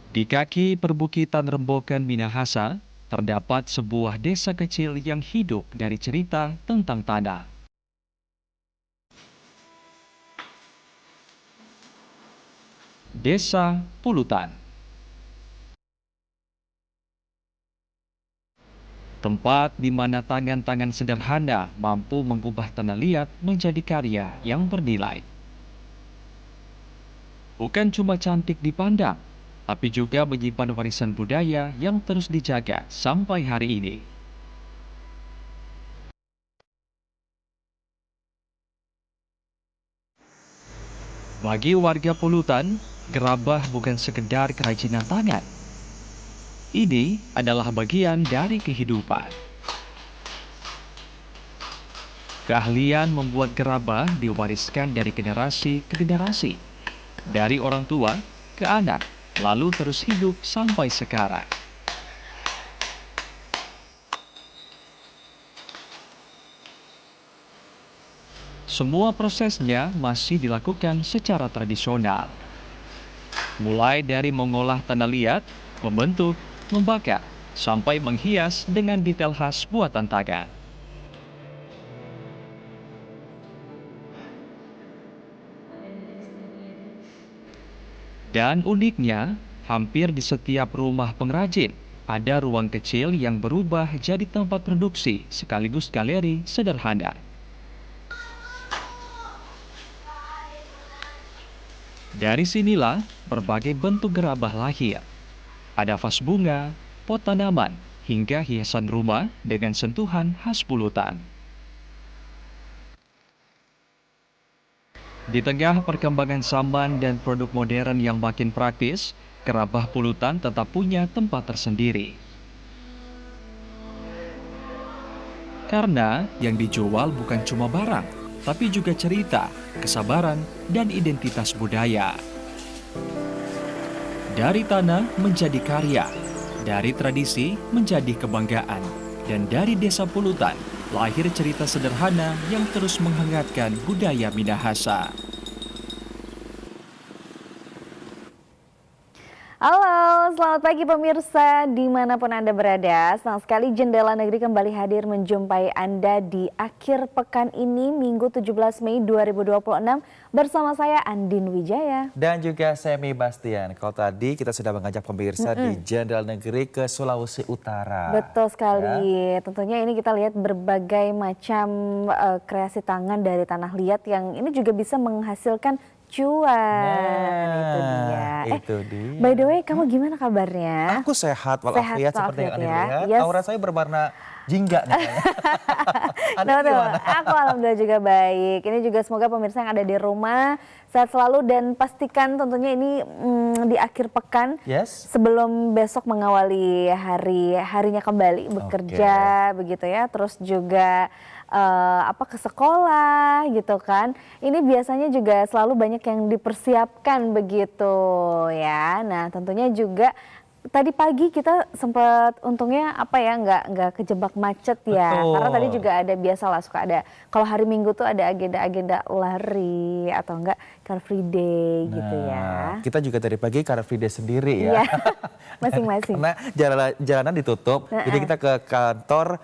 Di kaki perbukitan Rembokan Minahasa, terdapat sebuah desa kecil yang hidup dari cerita tentang tanah. Desa Pulutan, tempat di mana tangan-tangan sederhana mampu mengubah tanah liat menjadi karya yang bernilai. Bukan cuma cantik dipandang, tapi juga menyimpan warisan budaya yang terus dijaga sampai hari ini. Bagi warga Pulutan, gerabah bukan sekedar kerajinan tangan. Ini adalah bagian dari kehidupan. Keahlian membuat gerabah diwariskan dari generasi ke generasi, dari orang tua ke anak, lalu terus hidup sampai sekarang. Semua prosesnya masih dilakukan secara tradisional. Mulai dari mengolah tanah liat, membentuk, membakar, sampai menghias dengan detail khas buatan tangan. Dan uniknya, hampir di setiap rumah pengrajin, ada ruang kecil yang berubah jadi tempat produksi sekaligus galeri sederhana. Dari sinilah berbagai bentuk gerabah lahir. Ada vas bunga, pot tanaman, hingga hiasan rumah dengan sentuhan khas Pulutan. Di tengah perkembangan zaman dan produk modern yang makin praktis, gerabah Pulutan tetap punya tempat tersendiri. Karena yang dijual bukan cuma barang, tapi juga cerita, kesabaran, dan identitas budaya. Dari tanah menjadi karya, dari tradisi menjadi kebanggaan, dan dari desa Pulutan lahir cerita sederhana yang terus menghangatkan budaya Minahasa. Halo, selamat pagi pemirsa dimanapun Anda berada. Senang sekali Jendela Negeri kembali hadir menjumpai Anda di akhir pekan ini, Minggu 17 Mei 2026 bersama saya Andin Wijaya. Dan juga Semi Bastian. Kalau tadi kita sudah mengajak pemirsa di Jendela Negeri ke Sulawesi Utara. Betul sekali. Ya. Tentunya ini kita lihat berbagai macam kreasi tangan dari tanah liat yang ini juga bisa menghasilkan cuan. Itu dia. Itu dia. By the way, kamu gimana kabarnya? Aku sehat walafiat seperti yang Anda lihat. Yes. Aura saya berwarna jingga nih. Anda gimana? Aku alhamdulillah juga baik. Ini juga semoga pemirsa yang ada di rumah sehat selalu dan pastikan tentunya ini di akhir pekan sebelum besok mengawali harinya kembali bekerja begitu ya. Terus juga ke sekolah gitu kan. Ini biasanya juga selalu banyak yang dipersiapkan begitu ya. Nah, tentunya juga tadi pagi kita sempat untungnya nggak kejebak macet ya. Betul. Karena tadi juga ada biasalah suka ada kalau hari Minggu tuh ada agenda-agenda lari atau enggak Car Free Day gitu ya. Kita juga tadi pagi Car Free Day sendiri ya. Masing-masing. Karena jalanan ditutup. Jadi kita ke kantor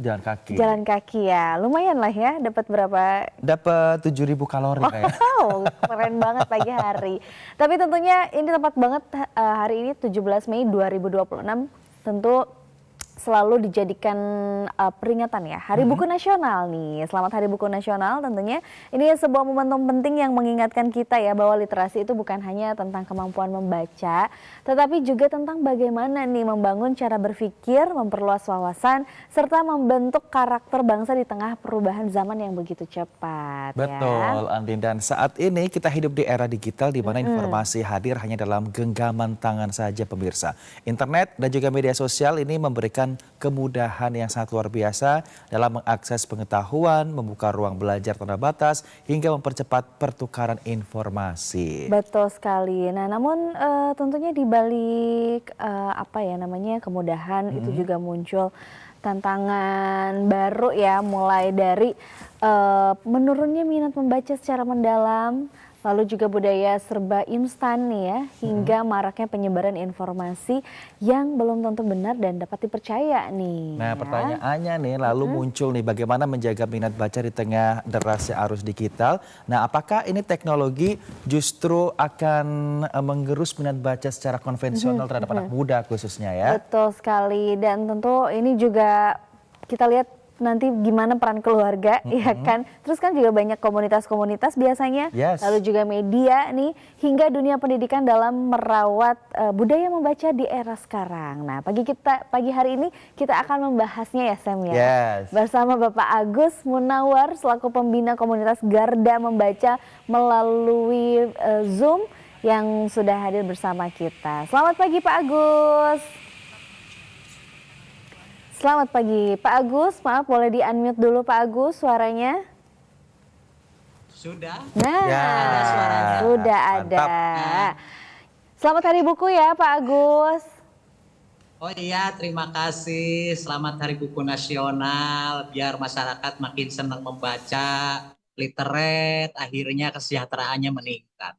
jalan kaki. Jalan kaki ya, lumayan lah ya, dapat berapa? Dapat 7.000 kalori kayak. Wow, keren banget pagi hari. Tapi tentunya ini tepat banget hari ini 17 Mei 2026 tentu selalu dijadikan peringatan ya Hari Buku Nasional nih. Selamat Hari Buku Nasional tentunya. Ini sebuah momentum penting yang mengingatkan kita ya bahwa literasi itu bukan hanya tentang kemampuan membaca, tetapi juga tentang bagaimana nih membangun cara berpikir, memperluas wawasan, serta membentuk karakter bangsa di tengah perubahan zaman yang begitu cepat. Betul, ya. Andin. Dan saat ini kita hidup di era digital di mana informasi hadir hanya dalam genggaman tangan saja pemirsa. Internet dan juga media sosial ini memberikan kemudahan yang sangat luar biasa dalam mengakses pengetahuan, membuka ruang belajar tanpa batas, hingga mempercepat pertukaran informasi. Betul sekali. Nah, namun tentunya di balik kemudahan itu juga muncul tantangan baru ya, mulai dari menurunnya minat membaca secara mendalam, lalu juga budaya serba instan nih ya, hingga maraknya penyebaran informasi yang belum tentu benar dan dapat dipercaya nih. Nah, pertanyaannya nih lalu muncul nih, bagaimana menjaga minat baca di tengah derasnya arus digital? Nah, apakah ini teknologi justru akan menggerus minat baca secara konvensional terhadap anak muda khususnya ya? Betul sekali, dan tentu ini juga kita lihat nanti gimana peran keluarga, ya kan. Terus kan juga banyak komunitas-komunitas biasanya, lalu juga media nih, hingga dunia pendidikan dalam merawat budaya membaca di era sekarang. Nah, pagi hari ini kita akan membahasnya ya Sam ya, bersama Bapak Agus Munawar selaku pembina komunitas Garda Membaca melalui Zoom yang sudah hadir bersama kita. Selamat pagi Pak Agus. Selamat pagi Pak Agus, maaf boleh di-unmute dulu Pak Agus suaranya? Sudah? Nah, ada suaranya. Sudah ada. Selamat Hari Buku ya Pak Agus. Oh iya, terima kasih. Selamat Hari Buku Nasional, biar masyarakat makin senang membaca, literate, akhirnya kesejahteraannya meningkat.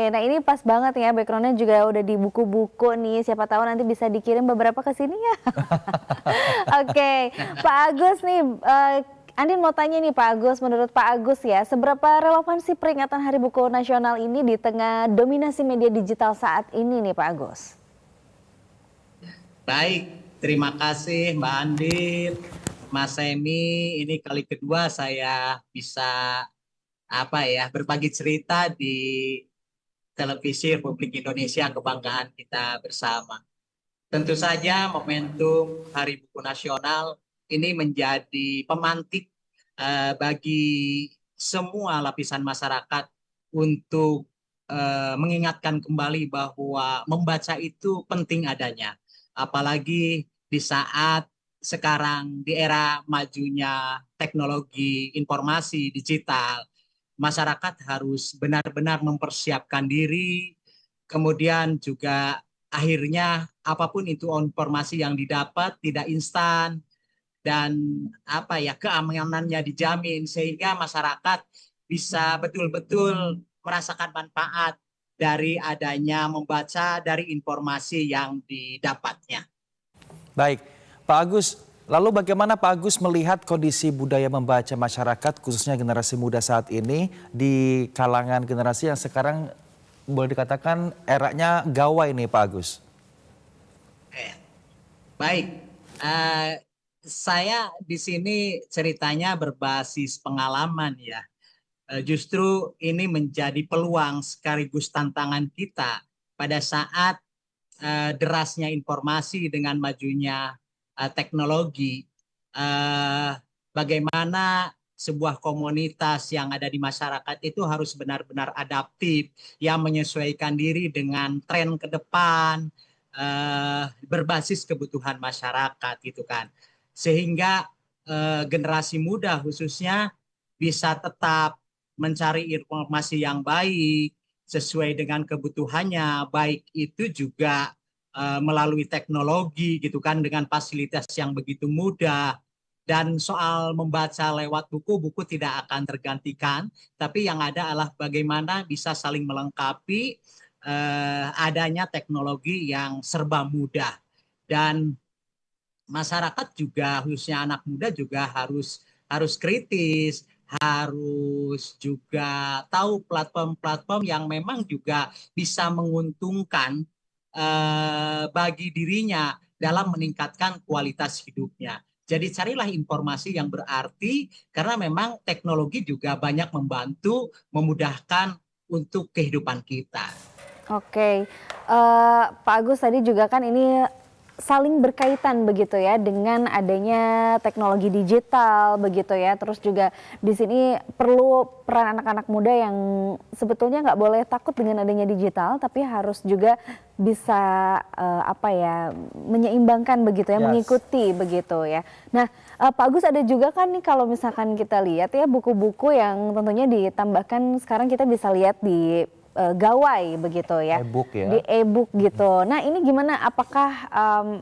Nah ini pas banget ya, backgroundnya juga udah di buku-buku nih, siapa tahu nanti bisa dikirim beberapa ke sini ya. Oke, Pak Agus nih, Andin mau tanya nih Pak Agus, menurut Pak Agus ya, seberapa relevansi peringatan Hari Buku Nasional ini di tengah dominasi media digital saat ini nih Pak Agus? Baik, terima kasih Mbak Andin, Mas Semi, ini kali kedua saya bisa berbagi cerita di Televisi Republik Indonesia, kebanggaan kita bersama. Tentu saja momentum Hari Buku Nasional ini menjadi pemantik bagi semua lapisan masyarakat untuk mengingatkan kembali bahwa membaca itu penting adanya. Apalagi di saat sekarang di era majunya teknologi informasi digital, masyarakat harus benar-benar mempersiapkan diri, kemudian juga akhirnya apapun itu informasi yang didapat tidak instan dan keamanannya dijamin sehingga masyarakat bisa betul-betul merasakan manfaat dari adanya membaca dari informasi yang didapatnya. Baik, Pak Agus. Lalu bagaimana Pak Agus melihat kondisi budaya membaca masyarakat khususnya generasi muda saat ini di kalangan generasi yang sekarang boleh dikatakan eranya gawai nih Pak Agus? Baik, saya di sini ceritanya berbasis pengalaman ya. Justru ini menjadi peluang sekaligus tantangan kita pada saat derasnya informasi dengan majunya teknologi, bagaimana sebuah komunitas yang ada di masyarakat itu harus benar-benar adaptif, yang menyesuaikan diri dengan tren ke depan, berbasis kebutuhan masyarakat gitu kan, sehingga generasi muda khususnya bisa tetap mencari informasi yang baik sesuai dengan kebutuhannya, baik itu juga melalui teknologi gitu kan, dengan fasilitas yang begitu mudah. Dan soal membaca lewat buku tidak akan tergantikan, tapi yang ada adalah bagaimana bisa saling melengkapi adanya teknologi yang serba mudah. Dan masyarakat juga khususnya anak muda juga harus kritis, harus juga tahu platform-platform yang memang juga bisa menguntungkan bagi dirinya dalam meningkatkan kualitas hidupnya. Jadi carilah informasi yang berarti karena memang teknologi juga banyak membantu, memudahkan untuk kehidupan kita. Oke, Pak Agus tadi juga kan ini saling berkaitan begitu ya dengan adanya teknologi digital begitu ya. Terus juga di sini perlu peran anak-anak muda yang sebetulnya nggak boleh takut dengan adanya digital, tapi harus juga bisa menyeimbangkan begitu ya, mengikuti begitu ya. Nah, Pak Agus ada juga kan nih kalau misalkan kita lihat ya buku-buku yang tentunya ditambahkan sekarang kita bisa lihat di gawai begitu ya, di e-book gitu. Nah ini gimana, apakah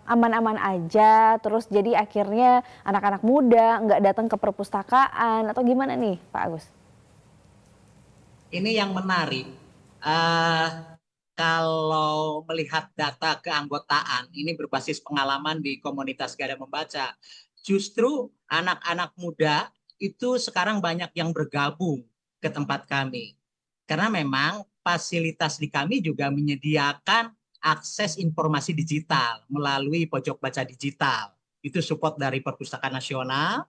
aman-aman aja terus jadi akhirnya anak-anak muda nggak datang ke perpustakaan atau gimana nih Pak Agus? Ini yang menarik. Uh, Kalau melihat data keanggotaan, ini berbasis pengalaman di komunitas Gada Membaca, justru anak-anak muda itu sekarang banyak yang bergabung ke tempat kami. Karena memang fasilitas di kami juga menyediakan akses informasi digital melalui pojok baca digital. Itu support dari Perpustakaan Nasional.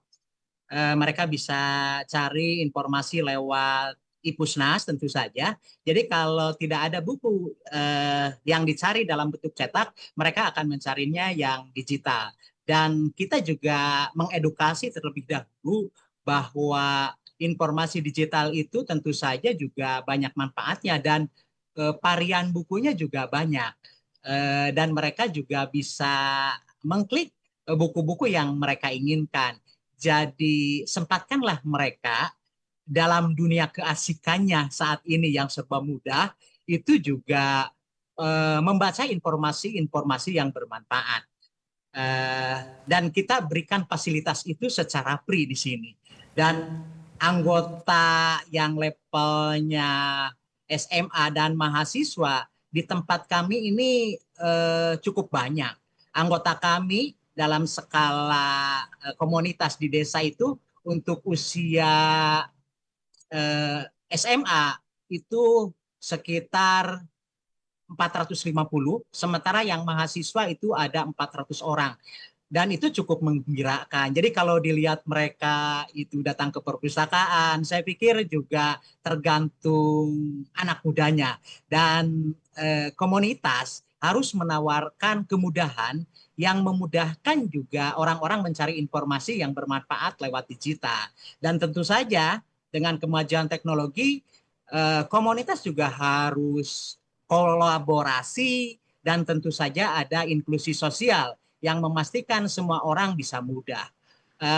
Mereka bisa cari informasi lewat Ipusnas tentu saja. Jadi kalau tidak ada buku yang dicari dalam bentuk cetak, mereka akan mencarinya yang digital. Dan kita juga mengedukasi terlebih dahulu bahwa informasi digital itu tentu saja juga banyak manfaatnya dan varian bukunya juga banyak. Dan mereka juga bisa mengklik buku-buku yang mereka inginkan. Jadi sempatkanlah mereka dalam dunia keasikannya saat ini yang serba mudah, itu juga membaca informasi-informasi yang bermanfaat. Dan kita berikan fasilitas itu secara free di sini. Dan anggota yang levelnya SMA dan mahasiswa di tempat kami ini cukup banyak. Anggota kami dalam skala komunitas di desa itu untuk usia SMA itu sekitar 450, sementara yang mahasiswa itu ada 400 orang. Dan itu cukup menggirakan. Jadi kalau dilihat mereka itu datang ke perpustakaan, saya pikir juga tergantung anak mudanya. Dan komunitas harus menawarkan kemudahan yang memudahkan juga orang-orang mencari informasi yang bermanfaat lewat digital. Dan tentu saja dengan kemajuan teknologi, komunitas juga harus kolaborasi dan tentu saja ada inklusi sosial yang memastikan semua orang bisa mudah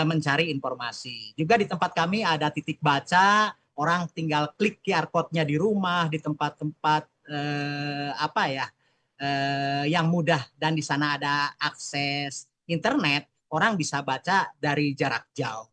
mencari informasi. Juga di tempat kami ada titik baca, orang tinggal klik QR code-nya di rumah, di tempat-tempat yang mudah, dan di sana ada akses internet, orang bisa baca dari jarak jauh.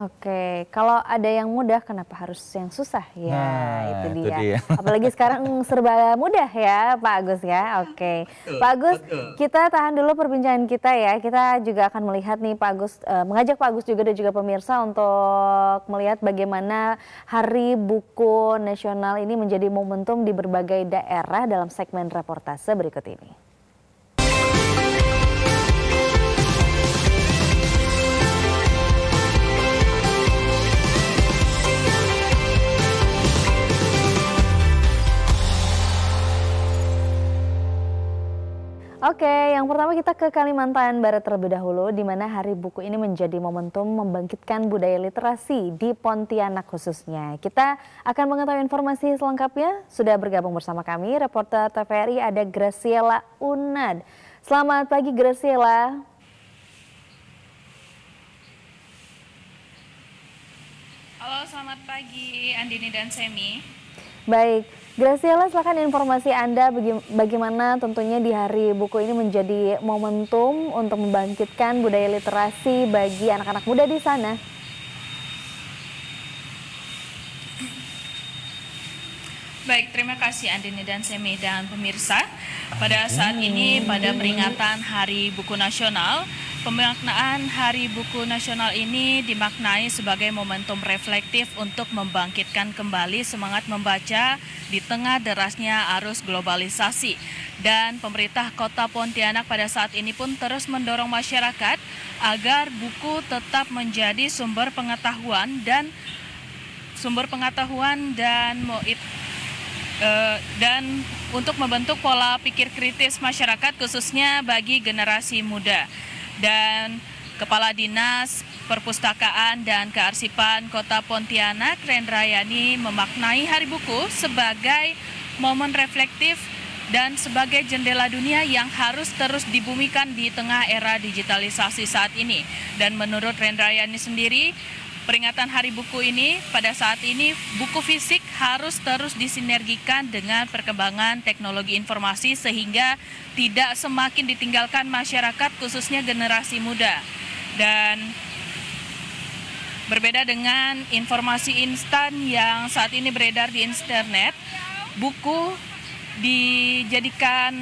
Oke, kalau ada yang mudah kenapa harus yang susah ya? Nah, itu itu dia. Apalagi sekarang serba mudah ya Pak Agus ya. Oke, Pak Agus, kita tahan dulu perbincangan kita ya. Kita juga akan melihat nih Pak Agus, mengajak Pak Agus juga dan juga pemirsa untuk melihat bagaimana Hari Buku Nasional ini menjadi momentum di berbagai daerah dalam segmen reportase berikut ini. Oke, yang pertama kita ke Kalimantan Barat terlebih dahulu, di mana Hari Buku ini menjadi momentum membangkitkan budaya literasi di Pontianak khususnya. Kita akan mengetahui informasi selengkapnya. Sudah bergabung bersama kami, reporter TVRI ada Graciela Unad. Selamat pagi Graciela. Halo, selamat pagi Andini dan Semi. Baik, Graciela, silakan informasi Anda bagaimana tentunya di Hari Buku ini menjadi momentum untuk membangkitkan budaya literasi bagi anak-anak muda di sana. Baik, terima kasih Andini dan Semi dan pemirsa. Pada saat ini, pada peringatan Hari Buku Nasional, pemaknaan Hari Buku Nasional ini dimaknai sebagai momentum reflektif untuk membangkitkan kembali semangat membaca di tengah derasnya arus globalisasi. Dan pemerintah Kota Pontianak pada saat ini pun terus mendorong masyarakat agar buku tetap menjadi sumber pengetahuan dan untuk membentuk pola pikir kritis masyarakat khususnya bagi generasi muda. Dan Kepala Dinas Perpustakaan dan Kearsipan Kota Pontianak, Rendrayani, memaknai Hari Buku sebagai momen reflektif dan sebagai jendela dunia yang harus terus dibumikan di tengah era digitalisasi saat ini. Dan menurut Rendrayani sendiri, peringatan Hari Buku ini pada saat ini buku fisik harus terus disinergikan dengan perkembangan teknologi informasi sehingga tidak semakin ditinggalkan masyarakat khususnya generasi muda. Dan Berbeda dengan informasi instan yang saat ini beredar di internet, buku dijadikan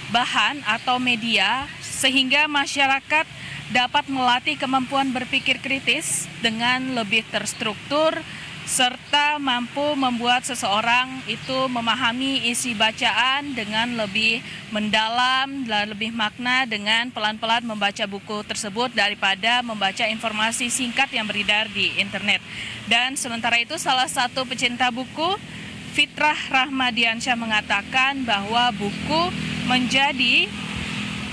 bahan atau media sehingga masyarakat dapat melatih kemampuan berpikir kritis dengan lebih terstruktur serta mampu membuat seseorang itu memahami isi bacaan dengan lebih mendalam dan lebih makna dengan pelan-pelan membaca buku tersebut daripada membaca informasi singkat yang beredar di internet. Dan sementara itu salah satu pecinta buku, Fitrah Rahmadiansyah, mengatakan bahwa buku menjadi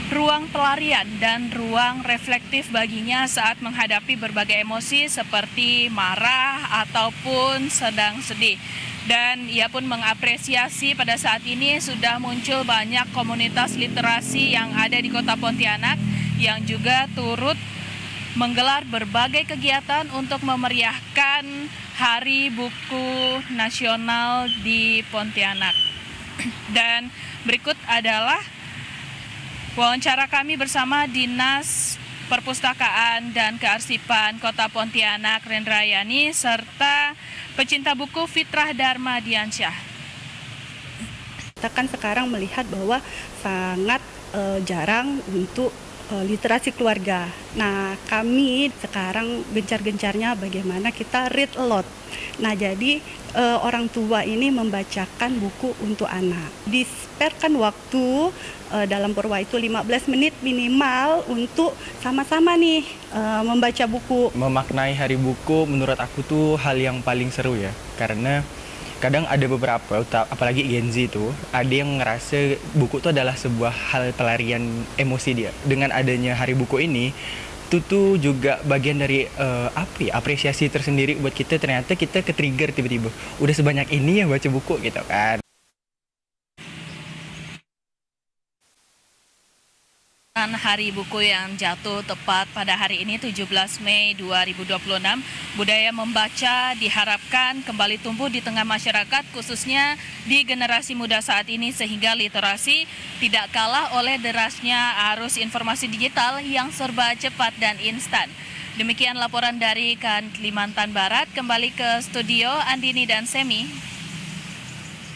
ruang pelarian dan ruang reflektif baginya saat menghadapi berbagai emosi seperti marah ataupun sedang sedih. Dan ia pun mengapresiasi pada saat ini sudah muncul banyak komunitas literasi yang ada di Kota Pontianak yang juga turut menggelar berbagai kegiatan untuk memeriahkan Hari Buku Nasional di Pontianak. Dan berikut adalah wawancara kami bersama Dinas Perpustakaan dan Kearsipan Kota Pontianak Rendrayani serta pecinta buku Fitrah Darmadiansyah. Kita kan sekarang melihat bahwa sangat jarang untuk literasi keluarga. Nah, kami sekarang gencar-gencarnya bagaimana kita read a lot. Nah, jadi orang tua ini membacakan buku untuk anak. Disperkan waktu dalam purwa itu 15 menit minimal untuk sama-sama nih membaca buku. Memaknai Hari Buku menurut aku tuh hal yang paling seru ya. Karena kadang ada beberapa, apalagi Gen Z itu, ada yang ngerasa buku itu adalah sebuah hal pelarian emosi dia. Dengan adanya Hari Buku ini, itu tuh juga bagian dari apresiasi tersendiri buat kita. Ternyata kita ke-trigger tiba-tiba. Udah sebanyak ini yang baca buku gitu kan. Hari Buku yang jatuh tepat pada hari ini 17 Mei 2026, budaya membaca diharapkan kembali tumbuh di tengah masyarakat khususnya di generasi muda saat ini sehingga literasi tidak kalah oleh derasnya arus informasi digital yang serba cepat dan instan. Demikian laporan dari Kalimantan Barat. Kembali ke studio Andini dan Semi.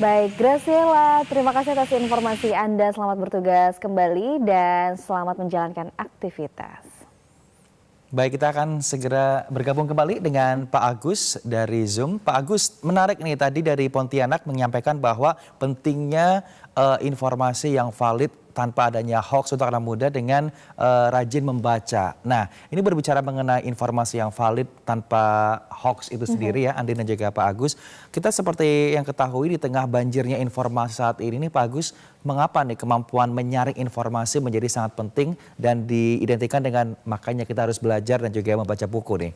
Baik, Graciela, terima kasih atas informasi Anda. Selamat bertugas kembali dan selamat menjalankan aktivitas. Baik, kita akan segera bergabung kembali dengan Pak Agus dari Zoom. Pak Agus, menarik nih tadi dari Pontianak menyampaikan bahwa pentingnya informasi yang valid tanpa adanya hoax untuk anak muda dengan rajin membaca. Nah, ini berbicara mengenai informasi yang valid tanpa hoax itu sendiri ya, Andi dan juga Pak Agus. Kita seperti yang ketahui di tengah banjirnya informasi saat ini nih Pak Agus, mengapa nih kemampuan menyaring informasi menjadi sangat penting dan diidentikan dengan makanya kita harus belajar dan juga membaca buku nih?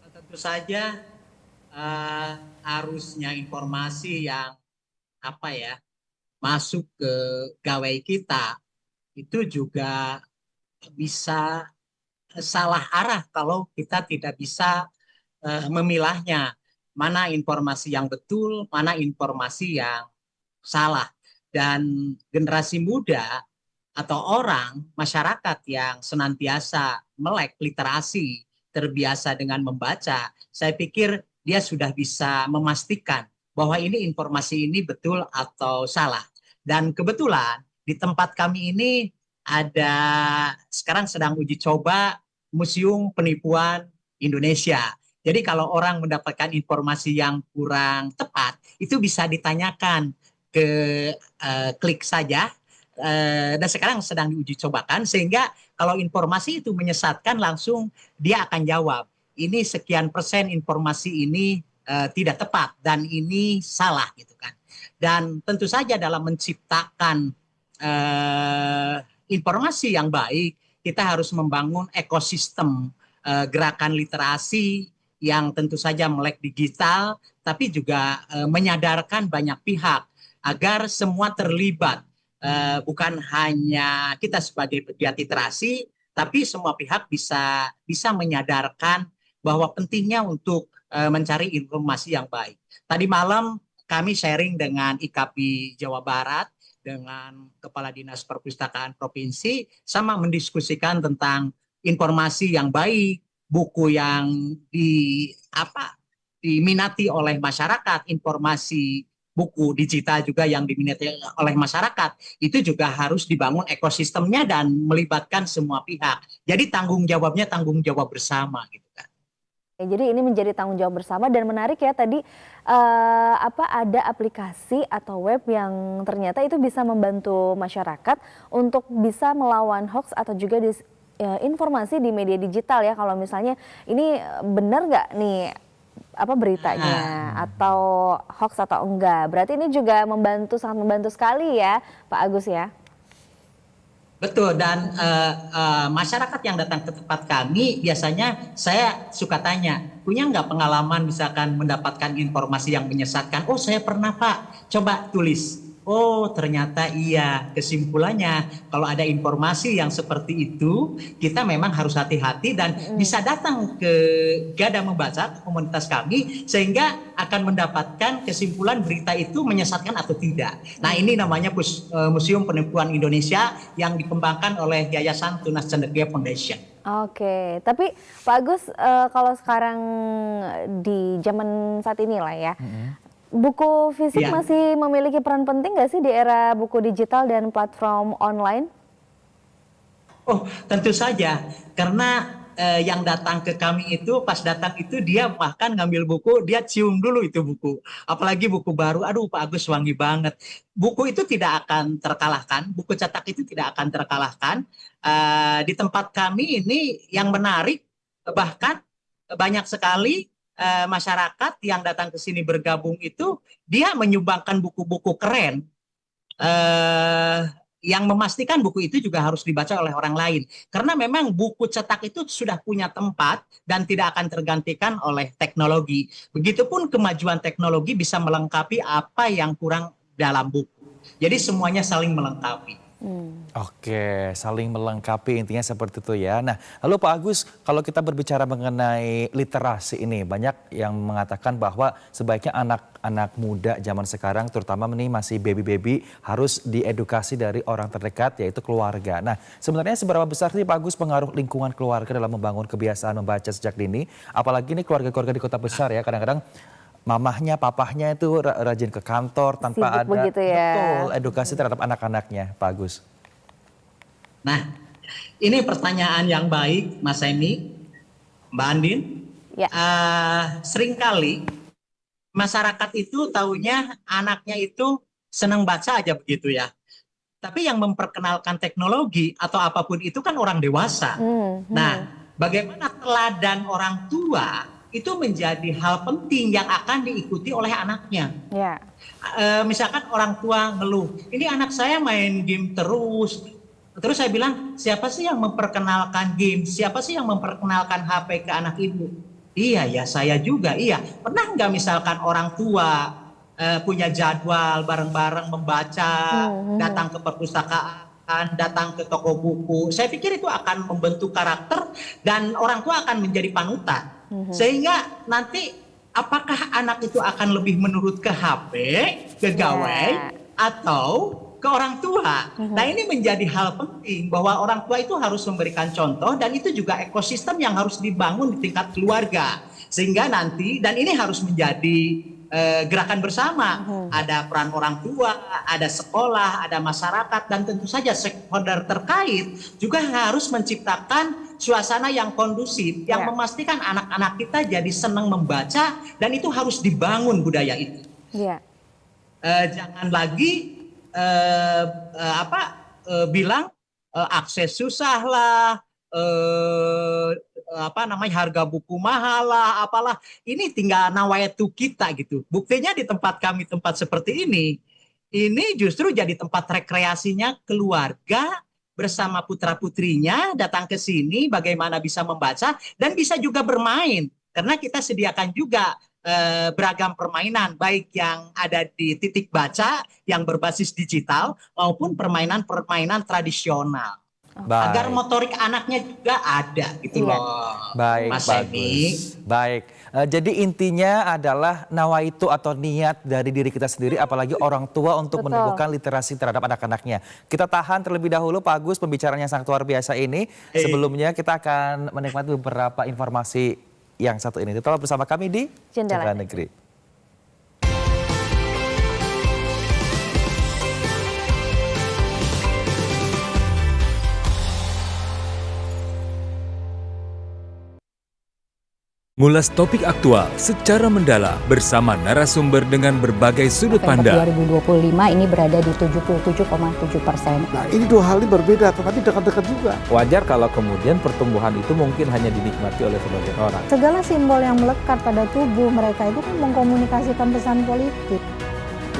Tentu saja arusnya informasi yang masuk ke gawai kita itu juga bisa salah arah kalau kita tidak bisa memilahnya. Mana informasi yang betul, mana informasi yang salah. Dan generasi muda atau orang, masyarakat yang senantiasa melek literasi, terbiasa dengan membaca, saya pikir dia sudah bisa memastikan bahwa ini informasi ini betul atau salah. Dan kebetulan di tempat kami ini ada sekarang sedang uji coba Museum Penipuan Indonesia. Jadi kalau orang mendapatkan informasi yang kurang tepat, itu bisa ditanyakan ke klik saja. Dan sekarang sedang diuji cobakan sehingga kalau informasi itu menyesatkan langsung dia akan jawab. Ini sekian persen informasi ini tidak tepat dan ini salah gitu kan. Dan tentu saja dalam menciptakan informasi yang baik, kita harus membangun ekosistem gerakan literasi yang tentu saja melek digital, tapi juga menyadarkan banyak pihak agar semua terlibat. Bukan hanya kita sebagai pegiat literasi, tapi semua pihak bisa menyadarkan bahwa pentingnya untuk mencari informasi yang baik. Tadi malam kami sharing dengan IKP Jawa Barat, dengan Kepala Dinas Perpustakaan Provinsi, sama mendiskusikan tentang informasi yang baik, buku yang diminati oleh masyarakat, informasi buku digital juga yang diminati oleh masyarakat, itu juga harus dibangun ekosistemnya dan melibatkan semua pihak. Jadi tanggung jawabnya tanggung jawab bersama gitu kan. Jadi ini menjadi tanggung jawab bersama dan menarik ya tadi ada aplikasi atau web yang ternyata itu bisa membantu masyarakat untuk bisa melawan hoax atau juga informasi di media digital ya. Kalau misalnya ini benar nggak nih beritanya atau hoax atau enggak. Berarti ini juga sangat membantu sekali ya Pak Agus ya. Betul, dan masyarakat yang datang ke tempat kami biasanya saya suka tanya, punya nggak pengalaman misalkan mendapatkan informasi yang menyesatkan? Oh saya pernah Pak, coba tulis. Oh ternyata iya, kesimpulannya kalau ada informasi yang seperti itu kita memang harus hati-hati dan bisa datang ke Gada Membaca, komunitas kami, sehingga akan mendapatkan kesimpulan berita itu menyesatkan atau tidak. Nah ini namanya Museum Penipuan Indonesia yang dikembangkan oleh Yayasan Tunas Cendekia Foundation. Oke, tapi Pak Agus kalau sekarang di zaman saat ini lah ya, buku fisik masih memiliki peran penting nggak sih di era buku digital dan platform online? Oh, tentu saja. Karena yang datang ke kami itu, pas datang itu dia bahkan ngambil buku, dia cium dulu itu buku. Apalagi buku baru, aduh Pak Agus wangi banget. Buku itu tidak akan terkalahkan, buku cetak itu tidak akan terkalahkan. Di tempat kami ini yang menarik, bahkan banyak sekali masyarakat yang datang ke sini bergabung itu dia menyumbangkan buku-buku keren yang memastikan buku itu juga harus dibaca oleh orang lain karena memang buku cetak itu sudah punya tempat dan tidak akan tergantikan oleh teknologi. Begitupun kemajuan teknologi bisa melengkapi apa yang kurang dalam buku. Jadi semuanya saling melengkapi. Oke, saling melengkapi intinya seperti itu ya. Nah, lalu Pak Agus, kalau kita berbicara mengenai literasi ini, banyak yang mengatakan bahwa sebaiknya anak-anak muda zaman sekarang, terutama ini masih baby-baby, harus diedukasi dari orang terdekat, yaitu keluarga. Nah, sebenarnya seberapa besar sih Pak Agus pengaruh lingkungan keluarga dalam membangun kebiasaan membaca sejak dini? Apalagi ini keluarga-keluarga di kota besar ya, kadang-kadang mamahnya, papahnya itu rajin ke kantor tanpa sibuk ada begitu ya. Betul, edukasi terhadap anak-anaknya, Pak Agus. Nah, ini pertanyaan yang baik, Mas Emi, Mbak Andin. Ya. Seringkali masyarakat itu taunya anaknya itu senang baca aja begitu ya. Tapi yang memperkenalkan teknologi atau apapun itu kan orang dewasa. Nah, bagaimana teladan orang tua itu menjadi hal penting yang akan diikuti oleh anaknya. Ya. Misalkan orang tua ngeluh, ini anak saya main game terus saya bilang, siapa sih yang memperkenalkan game? Siapa sih yang memperkenalkan HP ke anak ibu? Iya ya, saya juga. Iya, pernah nggak misalkan orang tua punya jadwal bareng-bareng membaca, datang ke perpustakaan, datang ke toko buku. Saya pikir itu akan membentuk karakter dan orang tua akan menjadi panutan. Sehingga nanti apakah anak itu akan lebih menurut ke HP, ke gawai, atau ke orang tua. Nah ini menjadi hal penting bahwa orang tua itu harus memberikan contoh dan itu juga ekosistem yang harus dibangun di tingkat keluarga. Sehingga nanti, dan ini harus menjadi gerakan bersama. Ada peran orang tua, ada sekolah, ada masyarakat, dan tentu saja stakeholder terkait juga harus menciptakan suasana yang kondusif, yang memastikan anak-anak kita jadi senang membaca, dan itu harus dibangun budaya itu. Jangan lagi bilang akses susah lah, harga buku mahal lah, apalah. Ini tinggal nawaitu kita gitu. Buktinya di tempat kami, tempat seperti ini justru jadi tempat rekreasinya keluarga bersama putra-putrinya datang ke sini bagaimana bisa membaca dan bisa juga bermain. Karena kita sediakan juga beragam permainan, baik yang ada di titik baca yang berbasis digital maupun permainan-permainan tradisional. Agar motorik anaknya juga ada gitu loh. Baik, Mas bagus. Baik. Jadi intinya adalah nawaitu atau niat dari diri kita sendiri, apalagi orang tua untuk menumbuhkan literasi terhadap anak-anaknya. Kita tahan terlebih dahulu Pak Agus pembicaraan yang sangat luar biasa ini. Sebelumnya kita akan menikmati beberapa informasi yang satu ini. Tetap bersama kami di Jendela Negeri. Ngulas topik aktual secara mendalam bersama narasumber dengan berbagai sudut pandang. 2025 ini berada di 77,7%. Nah ini dua hal ini berbeda tetapi dekat-dekat juga. Wajar kalau kemudian pertumbuhan itu mungkin hanya dinikmati oleh sebagian orang. Segala simbol yang melekat pada tubuh mereka itu kan mengkomunikasikan pesan politik.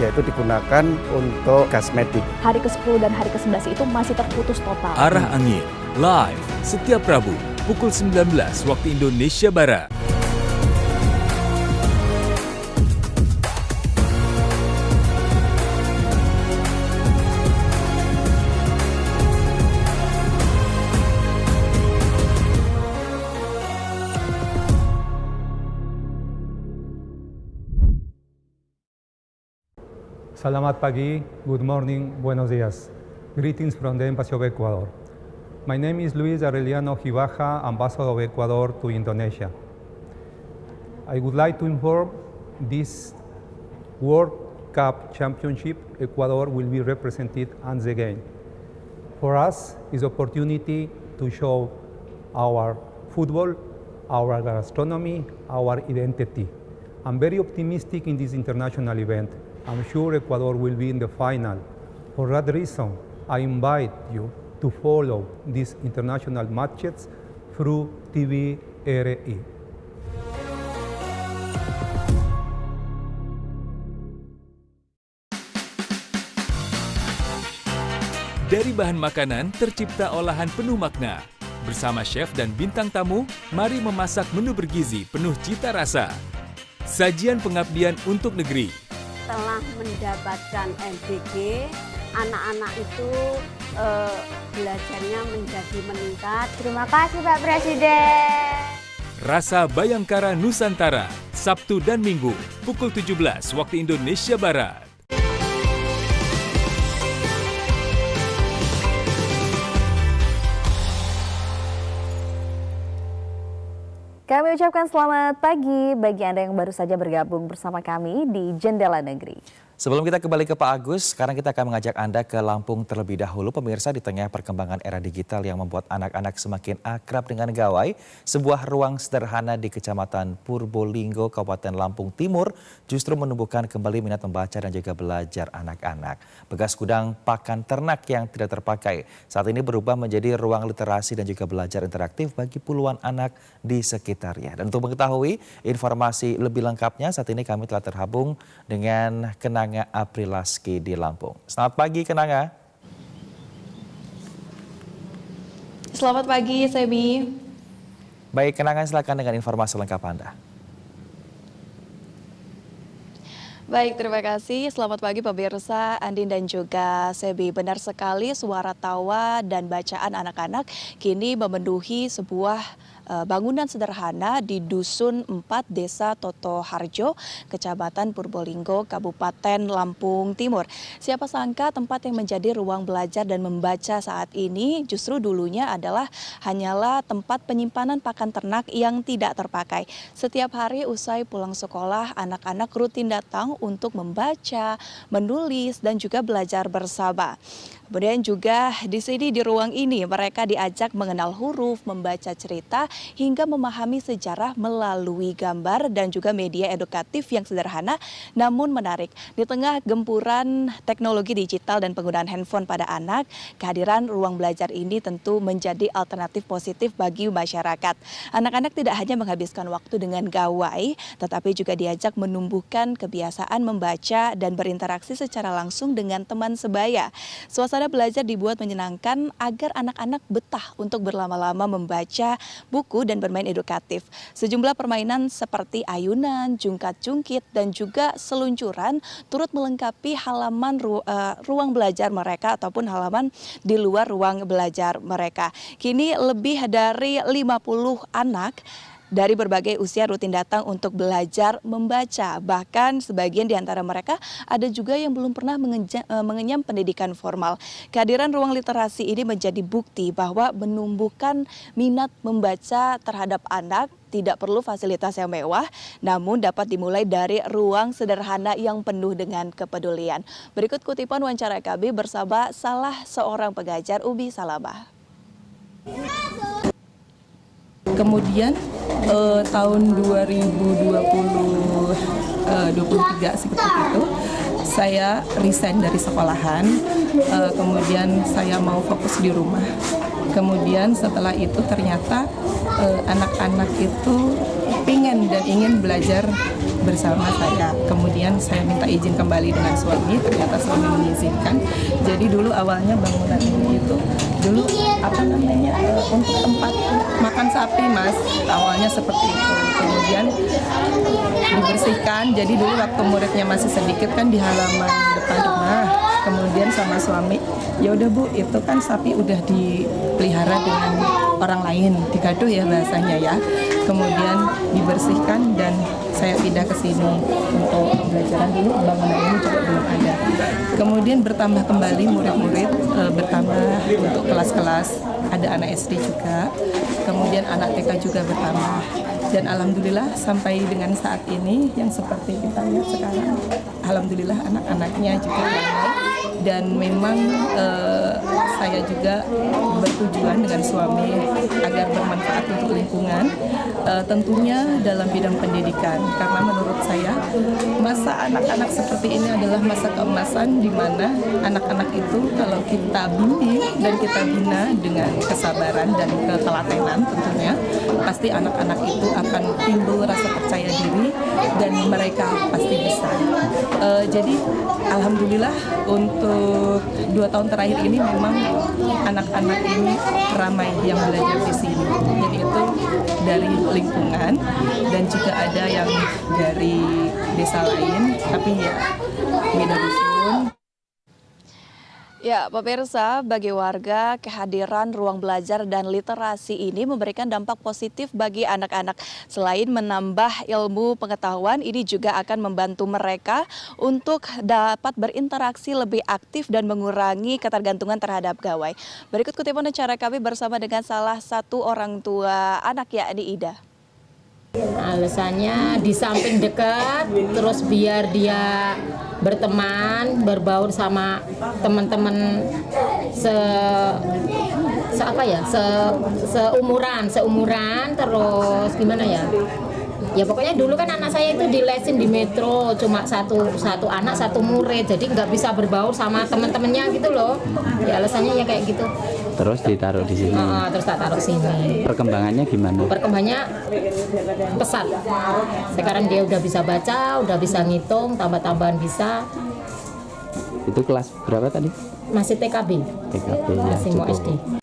Yaitu digunakan untuk kosmetik. Hari ke-10 dan hari ke-11 itu masih terputus total. Arah Angin, live setiap Rabu pukul 19 waktu Indonesia Barat. Selamat pagi, good morning, buenos días. Greetings from the Embassy of Ecuador. My name is Luis Aureliano Gibaja, Ambassador of Ecuador to Indonesia. I would like to inform this World Cup Championship, Ecuador will be represented once again. For us, is opportunity to show our football, our gastronomy, our identity. I'm very optimistic in this international event. I'm sure Ecuador will be in the final. For that reason, I invite you to follow these international matches through TVRI. Dari bahan makanan tercipta olahan penuh makna. Bersama chef dan bintang tamu, mari memasak menu bergizi penuh cita rasa. Sajian pengabdian untuk negeri. Setelah mendapatkan MBG, anak-anak itu belajarnya menjadi meningkat. Terima kasih Pak Presiden. Rasa Bayangkara Nusantara, Sabtu dan Minggu, pukul 17 waktu Indonesia Barat. Kami ucapkan selamat pagi bagi Anda yang baru saja bergabung bersama kami di Jendela Negeri. Sebelum kita kembali ke Pak Agus, sekarang kita akan mengajak Anda ke Lampung terlebih dahulu. Pemirsa, di tengah perkembangan era digital yang membuat anak-anak semakin akrab dengan gawai, sebuah ruang sederhana di Kecamatan Purbolinggo, Kabupaten Lampung Timur, justru menumbuhkan kembali minat membaca dan juga belajar anak-anak. Bekas gudang pakan ternak yang tidak terpakai, saat ini berubah menjadi ruang literasi dan juga belajar interaktif bagi puluhan anak di sekitarnya. Dan untuk mengetahui informasi lebih lengkapnya, saat ini kami telah terhubung dengan Kenanga Aprilaski di Lampung. Selamat pagi Kenanga. Selamat pagi Sebi. Baik Kenanga, silakan dengan informasi lengkap Anda. Baik, terima kasih. Selamat pagi pemirsa, Andin dan juga Sebi. Benar sekali, suara tawa dan bacaan anak-anak kini memenuhi sebuah bangunan sederhana di Dusun 4 Desa Toto Harjo, Kecamatan Purbolinggo, Kabupaten Lampung Timur. Siapa sangka tempat yang menjadi ruang belajar dan membaca saat ini justru dulunya hanyalah tempat penyimpanan pakan ternak yang tidak terpakai. Setiap hari usai pulang sekolah, anak-anak rutin datang untuk membaca, menulis, dan juga belajar bersama. Kemudian juga di sini di ruang ini mereka diajak mengenal huruf, membaca cerita, hingga memahami sejarah melalui gambar dan juga media edukatif yang sederhana namun menarik. Di tengah gempuran teknologi digital dan penggunaan handphone pada anak, kehadiran ruang belajar ini tentu menjadi alternatif positif bagi masyarakat. Anak-anak tidak hanya menghabiskan waktu dengan gawai, tetapi juga diajak menumbuhkan kebiasaan membaca dan berinteraksi secara langsung dengan teman sebaya. Suasana Suasana belajar dibuat menyenangkan agar anak-anak betah untuk berlama-lama membaca buku dan bermain edukatif. Sejumlah permainan seperti ayunan, jungkat-jungkit, dan juga seluncuran turut melengkapi halaman ruang belajar mereka ataupun halaman di luar ruang belajar mereka. Kini lebih dari 50 anak dari berbagai usia rutin datang untuk belajar membaca. Bahkan sebagian di antara mereka ada juga yang belum pernah mengenyam pendidikan formal. Kehadiran ruang literasi ini menjadi bukti bahwa menumbuhkan minat membaca terhadap anak tidak perlu fasilitas yang mewah, namun dapat dimulai dari ruang sederhana yang penuh dengan kepedulian. Berikut kutipan wawancara kami bersama salah seorang pengajar Ubi Salamah. Kemudian tahun 2023 seperti itu saya resign dari sekolahan, kemudian saya mau fokus di rumah. Kemudian setelah itu ternyata anak-anak itu ingin belajar bersama saya. Kemudian saya minta izin kembali dengan suami, ternyata suami mengizinkan. Jadi dulu awalnya bangunan ini itu dulu untuk tempat makan sapi, Mas. Awalnya seperti itu. Kemudian dibersihkan. Jadi dulu waktu muridnya masih sedikit kan di halaman depan rumah. Kemudian sama suami, ya udah Bu, itu kan sapi udah dipelihara dengan orang lain, digaduh ya bahasanya ya. Kemudian dibersihkan dan saya pindah ke sini untuk pembelajaran. Dulu bangunan ini juga belum ada. Kemudian bertambah kembali murid-murid, bertambah untuk kelas-kelas, ada anak SD juga, kemudian anak TK juga bertambah. Dan alhamdulillah sampai dengan saat ini yang seperti kita lihat sekarang, alhamdulillah anak-anaknya juga ramai. Dan memang saya juga bertujuan dengan suami agar bermanfaat untuk lingkungan, tentunya dalam bidang pendidikan. Karena menurut saya masa anak-anak seperti ini adalah masa keemasan di mana anak-anak itu kalau kita bimbing dan kita bina dengan kesabaran dan ketelatenan tentunya, pasti anak-anak itu akan timbul rasa percaya diri dan mereka pasti bisa. Jadi alhamdulillah untuk 2 tahun terakhir ini memang anak-anak ini ramai yang belajar di sini. Jadi itu dari lingkungan dan juga ada yang dari desa lain, tapi ya beda dusun. Ya, pemirsa, bagi warga, kehadiran ruang belajar dan literasi ini memberikan dampak positif bagi anak-anak. Selain menambah ilmu pengetahuan, ini juga akan membantu mereka untuk dapat berinteraksi lebih aktif dan mengurangi ketergantungan terhadap gawai. Berikut kutipan wawancara kami bersama dengan salah satu orang tua anak, yakni Ida. Alasannya di samping dekat, terus biar dia berteman, berbaur sama teman-teman seumuran, terus gimana ya? Ya pokoknya dulu kan anak saya itu dilesin di metro, cuma satu anak satu murid, jadi nggak bisa berbaur sama teman-temannya gitu loh. Ya alasannya ya kayak gitu. Terus ditaruh di sini. Terus tak taruh sini. Perkembangannya gimana? Perkembangannya pesat. Sekarang dia udah bisa baca, udah bisa ngitung, tambah-tambahan bisa. Itu kelas berapa tadi? Masih TKB. TKB ya, masih mau SD.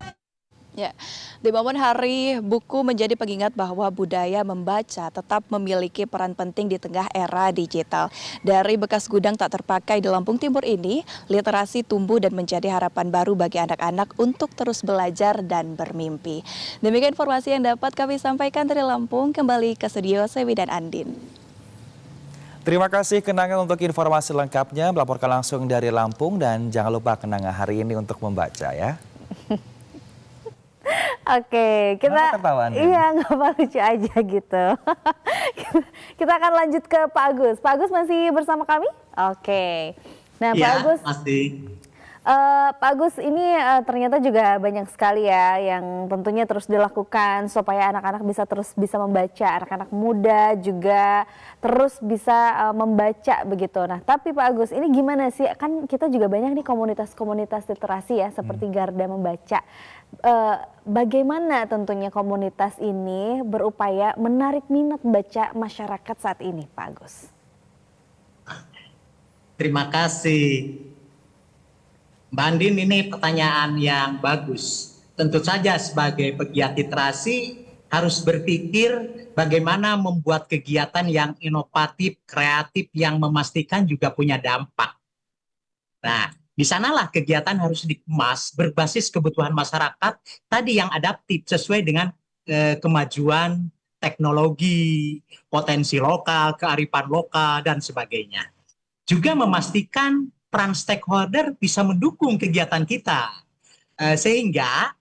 Ya, di momen Hari Buku menjadi pengingat bahwa budaya membaca tetap memiliki peran penting di tengah era digital. Dari bekas gudang tak terpakai di Lampung Timur ini, literasi tumbuh dan menjadi harapan baru bagi anak-anak untuk terus belajar dan bermimpi. Demikian informasi yang dapat kami sampaikan dari Lampung. Kembali ke studio Sewi dan Andin. Terima kasih Kenanga untuk informasi lengkapnya, melaporkan langsung dari Lampung, dan jangan lupa Kenanga hari ini untuk membaca ya. Oke, kita iya nggak apa lucu aja gitu. Kita akan lanjut ke Pak Agus. Pak Agus masih bersama kami? Oke. Nah, ya, Pak Agus. Masih. Pak Agus, ini ternyata juga banyak sekali ya yang tentunya terus dilakukan supaya anak-anak terus bisa membaca, anak-anak muda juga terus bisa membaca begitu. Nah, tapi Pak Agus, ini gimana sih? Kan kita juga banyak nih komunitas-komunitas literasi ya, seperti Garda Membaca. Bagaimana tentunya komunitas ini berupaya menarik minat baca masyarakat saat ini, Pak Agus? Terima kasih. Mbak Andin, ini pertanyaan yang bagus. Tentu saja sebagai pegiat literasi harus berpikir bagaimana membuat kegiatan yang inovatif, kreatif, yang memastikan juga punya dampak. Nah, di sanalah kegiatan harus dikemas berbasis kebutuhan masyarakat tadi yang adaptif sesuai dengan kemajuan teknologi, potensi lokal, kearifan lokal, dan sebagainya. Juga memastikan peran stakeholder bisa mendukung kegiatan kita. Sehingga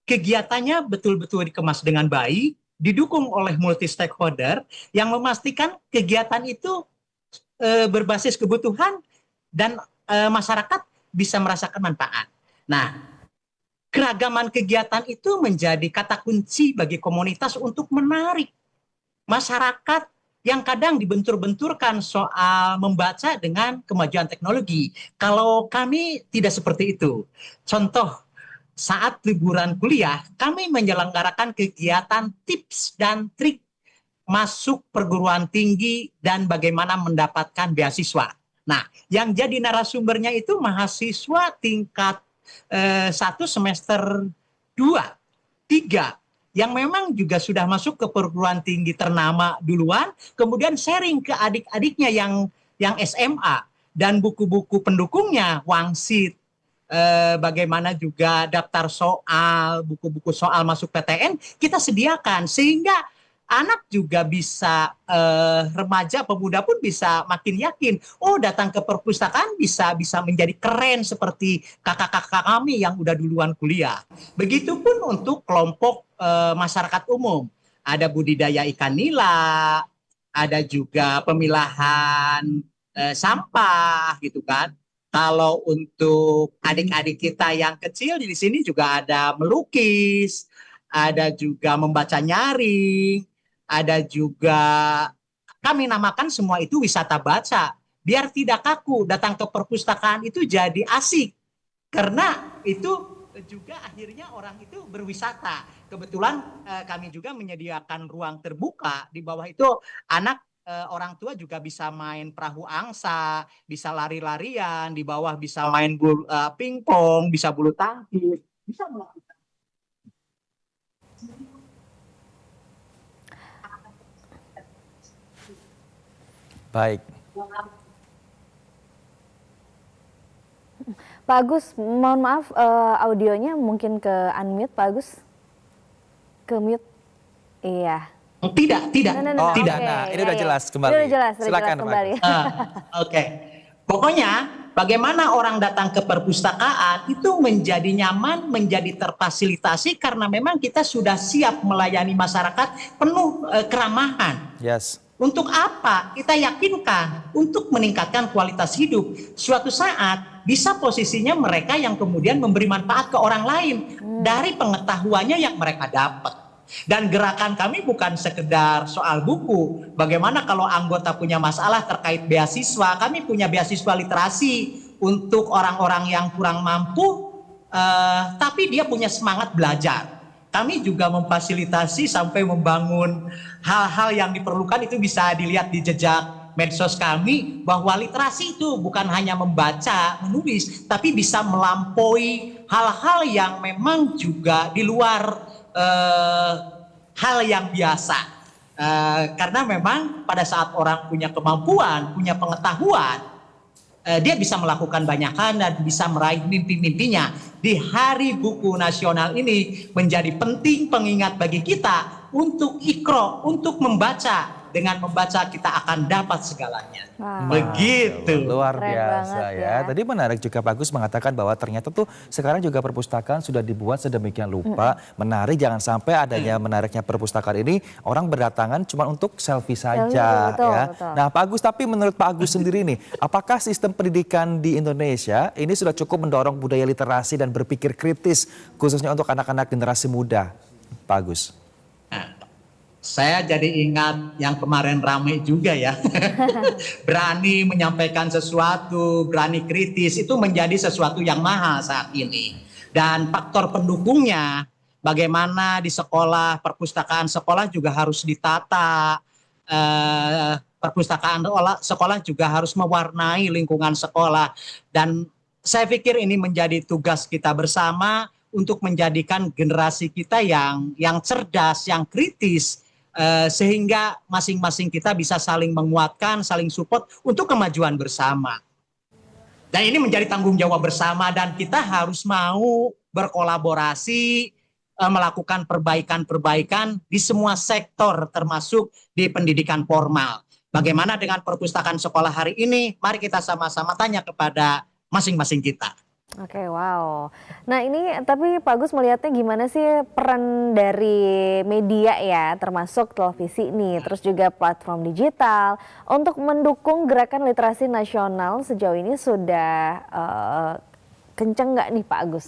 kegiatannya betul-betul dikemas dengan baik, didukung oleh multi stakeholder yang memastikan kegiatan itu berbasis kebutuhan dan masyarakat bisa merasakan manfaat. Nah, keragaman kegiatan itu menjadi kata kunci bagi komunitas untuk menarik masyarakat yang kadang dibentur-benturkan soal membaca dengan kemajuan teknologi. Kalau kami tidak seperti itu. Contoh, saat liburan kuliah, kami menyelenggarakan kegiatan tips dan trik masuk perguruan tinggi dan bagaimana mendapatkan beasiswa. Nah, yang jadi narasumbernya itu mahasiswa tingkat 1 semester 2, 3, yang memang juga sudah masuk ke perguruan tinggi ternama duluan, kemudian sharing ke adik-adiknya yang SMA, dan buku-buku pendukungnya, wangsit, bagaimana juga daftar soal, buku-buku soal masuk PTN, kita sediakan, sehingga anak juga bisa, remaja, pemuda pun bisa makin yakin, oh datang ke perpustakaan bisa menjadi keren seperti kakak-kakak kami yang udah duluan kuliah. Begitupun untuk kelompok masyarakat umum, ada budidaya ikan nila, ada juga pemilahan sampah gitu kan. Kalau untuk adik-adik kita yang kecil di sini juga ada melukis, ada juga membaca nyaring, ada juga kami namakan semua itu wisata baca. Biar tidak kaku, datang ke perpustakaan itu jadi asik. Karena itu juga akhirnya orang itu berwisata. Kebetulan kami juga menyediakan ruang terbuka. Di bawah itu anak orang tua juga bisa main perahu angsa, bisa lari-larian, di bawah bisa main pingpong, bisa bulu tangkis, bisa melakukan. Baik. Pak Agus, mohon maaf audionya mungkin ke unmute, Pak Agus. Ke mute. Iya. Tidak. Tidak. Okay. Nah, ini udah jelas kembali. Udah jelas Silakan kembali. Oke. Pokoknya bagaimana orang datang ke perpustakaan itu menjadi nyaman, menjadi terfasilitasi karena memang kita sudah siap melayani masyarakat penuh keramahan. Yes. Untuk apa? Kita yakinkan untuk meningkatkan kualitas hidup. Suatu saat bisa posisinya mereka yang kemudian memberi manfaat ke orang lain dari pengetahuannya yang mereka dapat. Dan gerakan kami bukan sekedar soal buku. Bagaimana kalau anggota punya masalah terkait beasiswa, kami punya beasiswa literasi untuk orang-orang yang kurang mampu, tapi dia punya semangat belajar. Kami juga memfasilitasi sampai membangun hal-hal yang diperlukan, itu bisa dilihat di jejak medsos kami, bahwa literasi itu bukan hanya membaca, menulis, tapi bisa melampaui hal-hal yang memang juga di luar hal yang biasa. Karena memang pada saat orang punya kemampuan, punya pengetahuan, dia bisa melakukan banyak hal dan bisa meraih mimpi-mimpinya. Di Hari Buku Nasional ini menjadi penting pengingat bagi kita untuk ikro, untuk membaca. Dengan membaca kita akan dapat segalanya. Begitu. Luar biasa ya. Tadi menarik juga Pak Agus mengatakan bahwa ternyata tuh sekarang juga perpustakaan sudah dibuat sedemikian rupa. Menarik, jangan sampai adanya menariknya perpustakaan ini orang berdatangan cuma untuk selfie saja. Betul. Nah Pak Agus, tapi menurut Pak Agus sendiri nih, apakah sistem pendidikan di Indonesia ini sudah cukup mendorong budaya literasi dan berpikir kritis khususnya untuk anak-anak generasi muda, Pak Agus? Saya jadi ingat yang kemarin ramai juga ya. Berani menyampaikan sesuatu, berani kritis, itu menjadi sesuatu yang mahal saat ini. Dan faktor pendukungnya, bagaimana di sekolah, perpustakaan sekolah juga harus ditata. Perpustakaan sekolah juga harus mewarnai lingkungan sekolah. Dan saya pikir ini menjadi tugas kita bersama untuk menjadikan generasi kita yang cerdas, yang kritis, sehingga masing-masing kita bisa saling menguatkan, saling support untuk kemajuan bersama. Dan ini menjadi tanggung jawab bersama dan kita harus mau berkolaborasi, melakukan perbaikan-perbaikan di semua sektor termasuk di pendidikan formal. Bagaimana dengan perpustakaan sekolah hari ini? Mari kita sama-sama tanya kepada masing-masing kita. Oke, wow. Nah ini tapi Pak Agus melihatnya gimana sih peran dari media ya, termasuk televisi ini, terus juga platform digital untuk mendukung gerakan literasi nasional sejauh ini sudah kenceng nggak nih Pak Agus?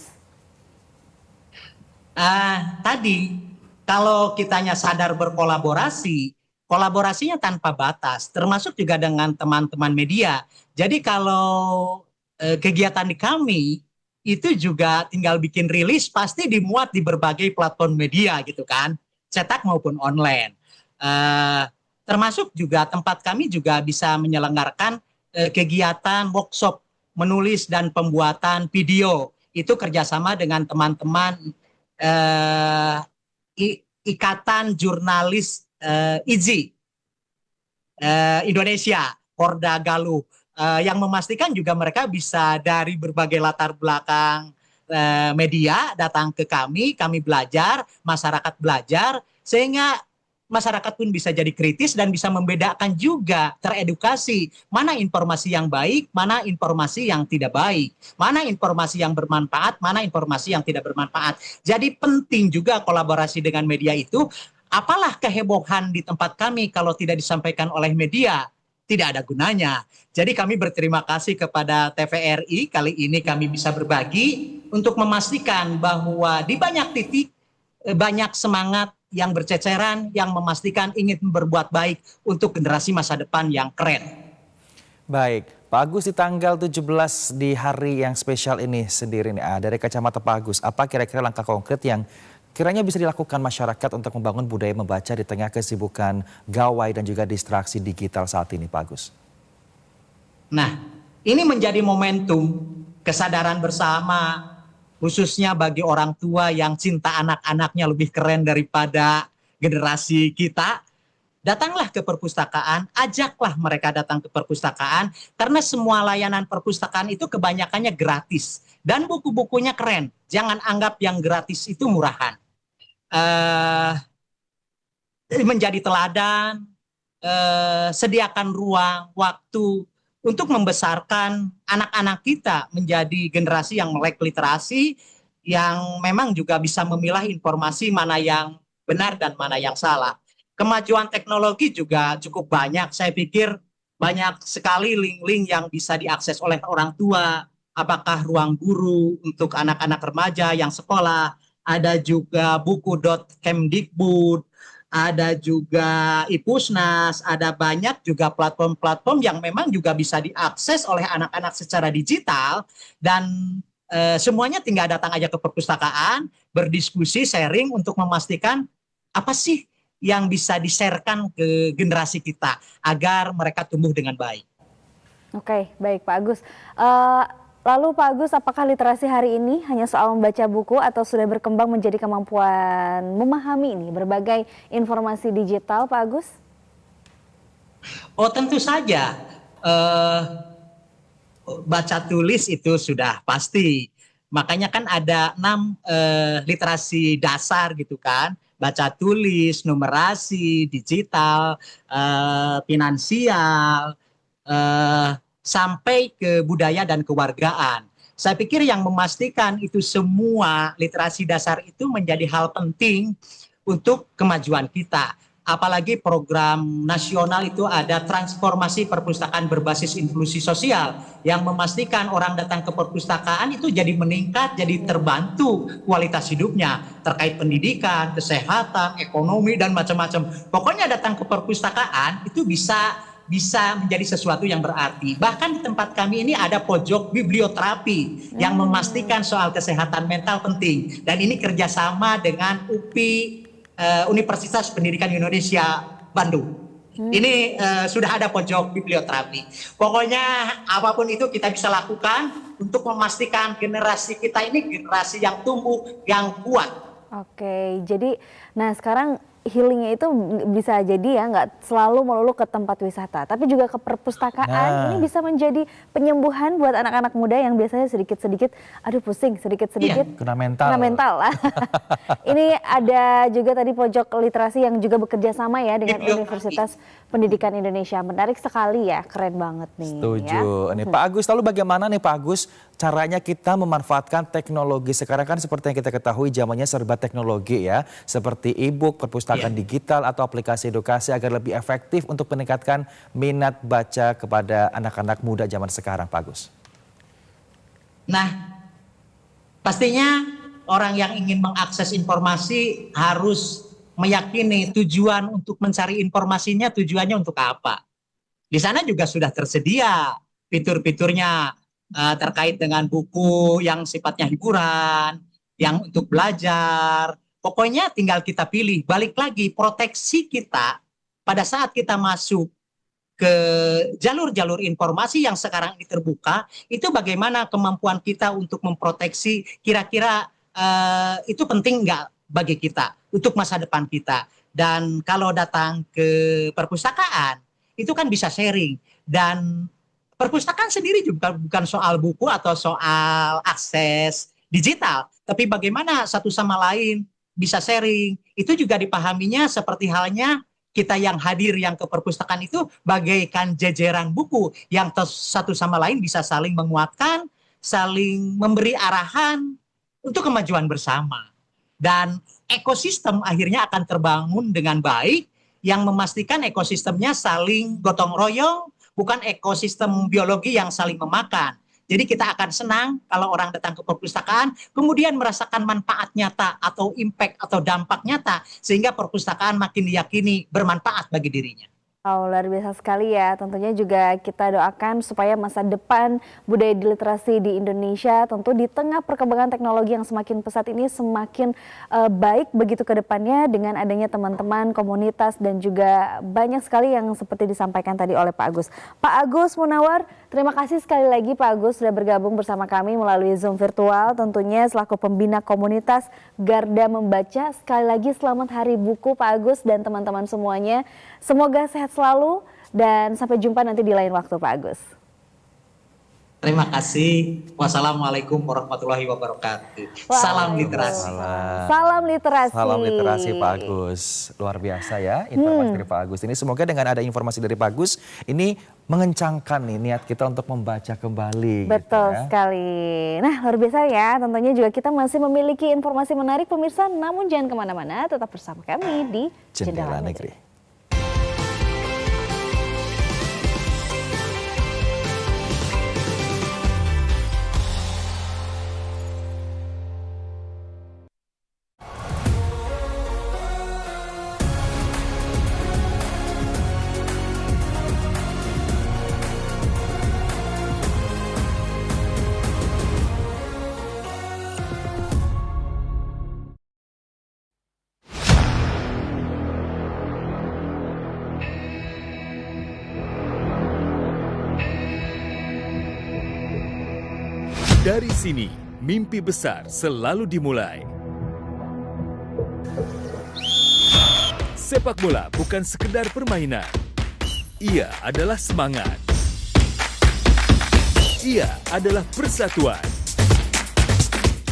Tadi kalau kitanya sadar berkolaborasi, kolaborasinya tanpa batas, termasuk juga dengan teman-teman media. Jadi kalau kegiatan di kami itu juga tinggal bikin rilis pasti dimuat di berbagai platform media gitu kan, cetak maupun online. Termasuk juga tempat kami juga bisa menyelenggarakan kegiatan workshop menulis dan pembuatan video. Itu kerjasama dengan teman-teman Ikatan Jurnalis IJI Indonesia, Porda Galuh. Yang memastikan juga mereka bisa dari berbagai latar belakang media datang ke kami belajar, masyarakat belajar, sehingga masyarakat pun bisa jadi kritis dan bisa membedakan juga, teredukasi mana informasi yang baik, mana informasi yang tidak baik, mana informasi yang bermanfaat, mana informasi yang tidak bermanfaat. Jadi penting juga kolaborasi dengan media itu. Apalah kehebohan di tempat kami kalau tidak disampaikan oleh media, tidak ada gunanya. Jadi kami berterima kasih kepada TVRI, kali ini kami bisa berbagi untuk memastikan bahwa di banyak titik, banyak semangat yang berceceran, yang memastikan ingin berbuat baik untuk generasi masa depan yang keren. Baik, Pak Agus, di tanggal 17 di hari yang spesial ini sendiri nih, dari kacamata Pak Agus, apa kira-kira langkah konkret yang kiranya bisa dilakukan masyarakat untuk membangun budaya membaca di tengah kesibukan gawai dan juga distraksi digital saat ini, Pak Agus? Nah, ini menjadi momentum kesadaran bersama, khususnya bagi orang tua yang cinta anak-anaknya lebih keren daripada generasi kita. Datanglah ke perpustakaan, ajaklah mereka datang ke perpustakaan, karena semua layanan perpustakaan itu kebanyakannya gratis. Dan buku-bukunya keren, jangan anggap yang gratis itu murahan. Menjadi teladan, sediakan ruang, waktu untuk membesarkan anak-anak kita menjadi generasi yang melek literasi, yang memang juga bisa memilah informasi mana yang benar dan mana yang salah. Kemajuan teknologi juga cukup banyak, saya pikir banyak sekali link-link yang bisa diakses oleh orang tua, apakah ruang guru untuk anak-anak remaja yang sekolah, ada juga buku.kemdikbud, ada juga Ipusnas, ada banyak juga platform-platform yang memang juga bisa diakses oleh anak-anak secara digital, dan semuanya tinggal datang aja ke perpustakaan, berdiskusi, sharing untuk memastikan apa sih yang bisa di-sharekan ke generasi kita agar mereka tumbuh dengan baik. Oke, baik Pak Agus. Lalu Pak Agus, apakah literasi hari ini hanya soal membaca buku atau sudah berkembang menjadi kemampuan memahami ini berbagai informasi digital, Pak Agus? Oh, tentu saja. Baca tulis itu sudah pasti. Makanya kan ada 6 literasi dasar gitu kan. Baca tulis, numerasi, digital, finansial, sampai ke budaya dan kewargaan. Saya pikir yang memastikan itu semua literasi dasar itu menjadi hal penting untuk kemajuan kita. Apalagi program nasional itu ada transformasi perpustakaan berbasis inklusi sosial yang memastikan orang datang ke perpustakaan itu jadi meningkat, jadi terbantu kualitas hidupnya terkait pendidikan, kesehatan, ekonomi, dan macam-macam. Pokoknya datang ke perpustakaan itu bisa menjadi sesuatu yang berarti. Bahkan di tempat kami ini ada pojok biblioterapi yang memastikan soal kesehatan mental penting. Dan ini kerjasama dengan UPI, Universitas Pendidikan Indonesia Bandung. Ini sudah ada pojok biblioterapi. Pokoknya apapun itu kita bisa lakukan untuk memastikan generasi kita ini generasi yang tumbuh, yang kuat. Oke, jadi nah sekarang healingnya itu bisa jadi ya nggak selalu melulu ke tempat wisata, tapi juga ke perpustakaan. Ini bisa menjadi penyembuhan buat anak-anak muda yang biasanya sedikit-sedikit, aduh pusing, sedikit-sedikit kena mental. Ini ada juga tadi pojok literasi yang juga bekerja sama ya dengan Universitas Pendidikan Indonesia. Menarik sekali ya, keren banget nih. Setuju. Nih Pak Agus, lalu bagaimana nih Pak Agus caranya kita memanfaatkan teknologi? Sekarang kan seperti yang kita ketahui zamannya serba teknologi ya, seperti e-book, perpustakaan digital atau aplikasi edukasi agar lebih efektif untuk meningkatkan minat baca kepada anak-anak muda zaman sekarang, Pak Agus. Nah, pastinya orang yang ingin mengakses informasi harus meyakini tujuan untuk mencari informasinya, tujuannya untuk apa. Di sana juga sudah tersedia fitur-fiturnya terkait dengan buku yang sifatnya hiburan, yang untuk belajar. Pokoknya tinggal kita pilih. Balik lagi, proteksi kita pada saat kita masuk ke jalur-jalur informasi yang sekarang ini terbuka, itu bagaimana kemampuan kita untuk memproteksi, kira-kira itu penting nggak bagi kita, untuk masa depan kita. Dan kalau datang ke perpustakaan, itu kan bisa sharing. Dan perpustakaan sendiri juga bukan soal buku atau soal akses digital, tapi bagaimana satu sama lain bisa sharing. Itu juga dipahaminya seperti halnya kita yang hadir yang ke perpustakaan itu bagaikan jejeran buku yang satu sama lain bisa saling menguatkan, saling memberi arahan untuk kemajuan bersama. Dan ekosistem akhirnya akan terbangun dengan baik yang memastikan ekosistemnya saling gotong royong, bukan ekosistem biologi yang saling memakan. Jadi kita akan senang kalau orang datang ke perpustakaan, kemudian merasakan manfaat nyata atau impact atau dampak nyata, sehingga perpustakaan makin diyakini bermanfaat bagi dirinya. Oh, luar biasa sekali ya. Tentunya juga kita doakan supaya masa depan budaya literasi di Indonesia tentu di tengah perkembangan teknologi yang semakin pesat ini semakin baik begitu ke depannya dengan adanya teman-teman, komunitas dan juga banyak sekali yang seperti disampaikan tadi oleh Pak Agus. Pak Agus Munawar, terima kasih sekali lagi Pak Agus sudah bergabung bersama kami melalui Zoom virtual tentunya selaku pembina komunitas Garda Membaca. Sekali lagi selamat Hari Buku Pak Agus dan teman-teman semuanya. Semoga sehat selalu dan sampai jumpa nanti di lain waktu Pak Agus. Terima kasih. Wassalamualaikum warahmatullahi wabarakatuh. Salam literasi. Salam literasi. Salam literasi Pak Agus. Luar biasa ya informasi dari Pak Agus ini. Semoga dengan ada informasi dari Pak Agus ini mengencangkan nih niat kita untuk membaca kembali. Betul gitu ya. sekali. Nah luar biasa ya. Tentunya juga kita masih memiliki informasi menarik pemirsa. Namun jangan kemana-mana. Tetap bersama kami di Jendela Negeri. Dari sini, mimpi besar selalu dimulai. Sepak bola bukan sekedar permainan. Ia adalah semangat. Ia adalah persatuan.